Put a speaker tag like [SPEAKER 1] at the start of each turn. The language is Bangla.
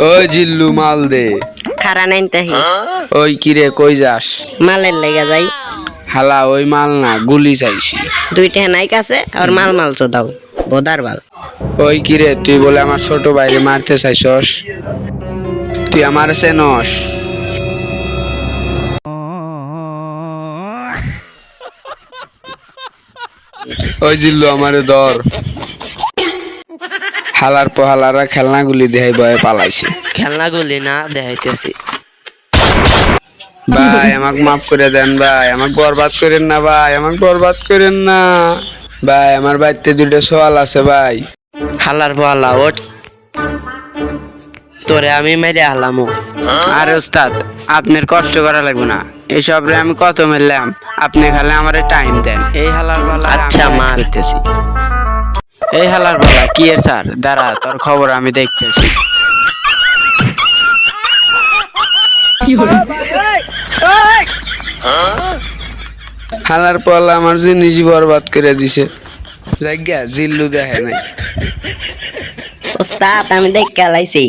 [SPEAKER 1] ওই জিল্লু মাল দে।
[SPEAKER 2] খারা নাইন তাহি
[SPEAKER 1] ওই কিরে কই যাস?
[SPEAKER 2] মালের লেগে যাই।
[SPEAKER 1] হালা ওই মাল না গুলি চাইছি।
[SPEAKER 2] দুইটা নাই কাছে আর মাল মাল তো দাও বোদার বাল।
[SPEAKER 1] ওই কিরে তুই বলে আমার ছোট ভাইরে মারতে চাইছস? তুই আমার চেনস? ওই জিল্লু আমারে ধর। হালার পহালারা খেলনাগুলি দেহাই বয়ে পালাইছে।
[SPEAKER 2] খেলনাগুলি না দেখাইতেছি।
[SPEAKER 1] ভাই আমাকে মাফ করে দেন ভাই, আমাকে বরবাদ করেন না ভাই, আমাকে বরবাদ করেন না ভাই। আমার বাড়িতে দুটো সোয়াল আছে ভাই।
[SPEAKER 2] হালার পালা ওঠ, তোরে আমি মেরে হালামো।
[SPEAKER 1] আরে ওস্তাদ আপনার কষ্ট করা লাগবে না, এসব রে আমি কত মেরলাম, আপনি খালি আমারে টাইম দেন। এই হালার পালা
[SPEAKER 2] আচ্ছা, মার।
[SPEAKER 1] করতেছি। এই হালার পালা কি এর স্যার, দাঁড়া তোর খবর আমি দেখতেছি। হালার পালা আমার জিনিস বরবাদ করে দিছে। জায়গা জিল্লু দেখে নাই।
[SPEAKER 2] ওস্তাদ আমি দেখ খেলাইছি।